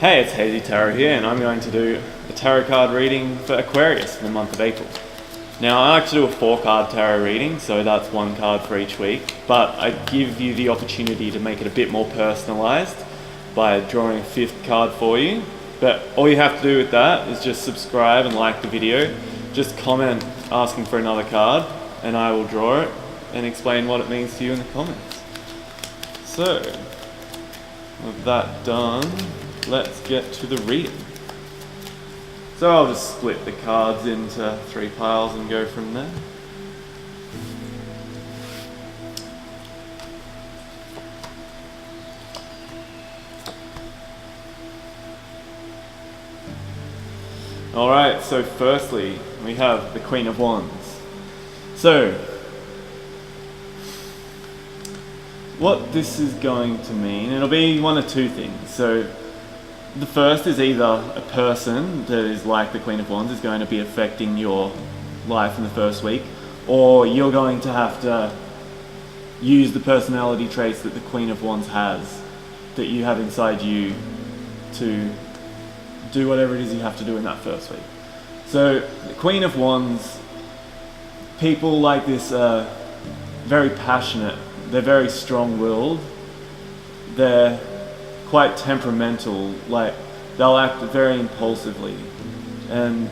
Hey, it's Hazy Tarot here, and I'm going to do a tarot card reading for Aquarius for the month of April. Now, I like to do a 4-card tarot reading, so that's 1 card for each week, but I give you the opportunity to make it a bit more personalised by drawing a 5th card for you. But all you have to do with that is just subscribe and like the video, just comment asking for another card, and I will draw it and explain what it means to you in the comments. So, with that done, let's get to the reading. So I'll just split the cards into 3 piles and go from there. Alright, so firstly, we have the Queen of Wands. So, what this is going to mean, it'll be one of 2 things. So, the first is either a person that is like the Queen of Wands is going to be affecting your life in the first week, or you're going to have to use the personality traits that the Queen of Wands has, that you have inside you, to do whatever it is you have to do in that first week. So, the Queen of Wands, people like this are very passionate, they're very strong-willed, they're quite temperamental, like they'll act very impulsively, and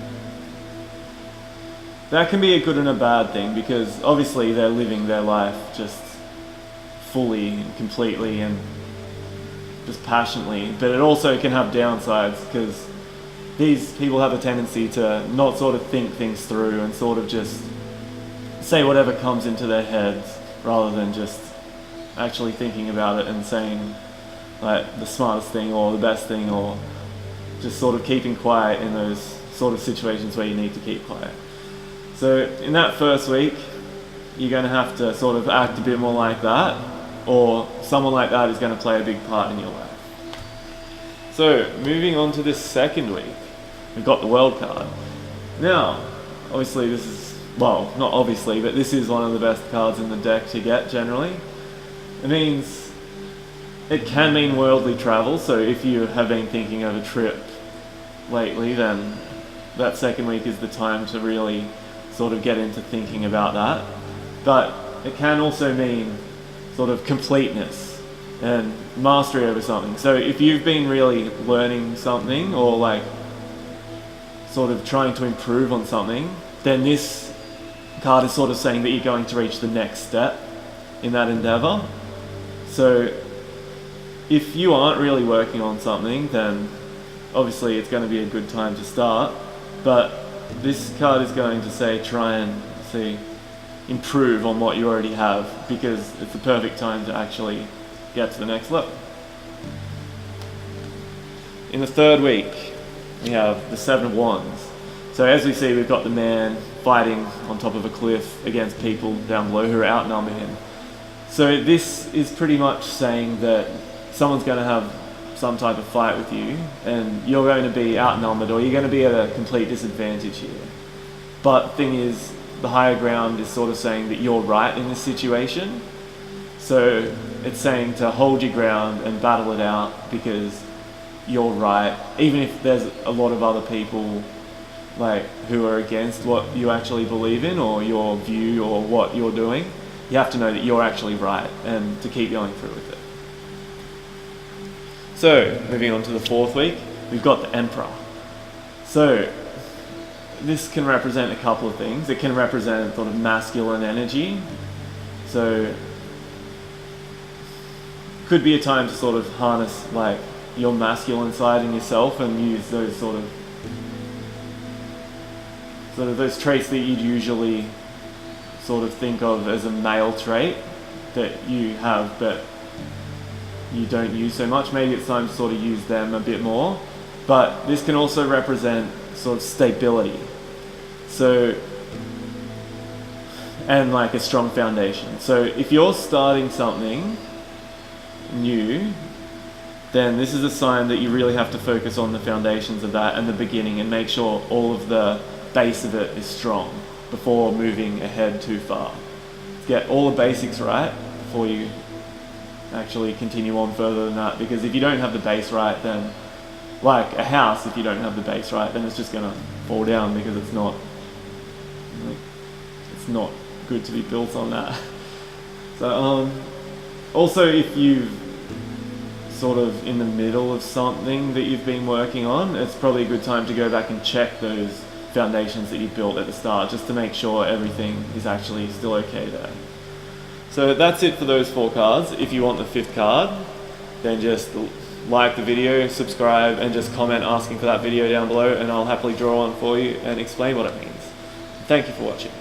that can be a good and a bad thing, because obviously they're living their life just fully and completely and just passionately, but it also can have downsides, because these people have a tendency to not sort of think things through and sort of just say whatever comes into their heads rather than just actually thinking about it and saying like the smartest thing or the best thing, or just sort of keeping quiet in those sort of situations where you need to keep quiet. So in that first week, you're going to have to sort of act a bit more like that, or someone like that is going to play a big part in your life. So moving on to this second week, we've got the World card. Now, obviously this is, well, not obviously, but this is one of the best cards in the deck to get generally. It means it can mean worldly travel, so if you have been thinking of a trip lately, then that second week is the time to really sort of get into thinking about that. But it can also mean sort of completeness and mastery over something. So if you've been really learning something, or like sort of trying to improve on something, then this card is sort of saying that you're going to reach the next step in that endeavor. So if you aren't really working on something, then obviously it's going to be a good time to start. But this card is going to say try and improve on what you already have, because it's the perfect time to actually get to the next level. In the third week, we have the 7 of Wands. So as we see, we've got the man fighting on top of a cliff against people down below who are outnumber him. So this is pretty much saying that someone's going to have some type of fight with you, and you're going to be outnumbered, or you're going to be at a complete disadvantage here. But the thing is, the higher ground is sort of saying that you're right in this situation. So it's saying to hold your ground and battle it out, because you're right, even if there's a lot of other people like who are against what you actually believe in, or your view, or what you're doing. You have to know that you're actually right, and to keep going through with it. So, moving on to the 4th week, we've got the Emperor. So, this can represent a couple of things. It can represent sort of masculine energy. So, could be a time to sort of harness like your masculine side in yourself and use those sort of those traits that you'd usually sort of think of as a male trait that you have, but you don't use so much. Maybe it's time to sort of use them a bit more. But this can also represent sort of stability. So, and like a strong foundation. So if you're starting something new, then this is a sign that you really have to focus on the foundations of that and the beginning, and make sure all of the base of it is strong before moving ahead too far. Get all the basics right before you actually continue on further than that, because if you don't have the base right, then Like a house, if you don't have the base right, then it's just gonna fall down because it's not good to be built on that. So also, if you've sort of in the middle of something that you've been working on, it's probably a good time to go back and check those foundations that you built at the start, just to make sure everything is actually still okay there. So that's it for those 4 cards. If you want the 5th card, then just like the video, subscribe, and just comment asking for that video down below, and I'll happily draw one for you and explain what it means. Thank you for watching.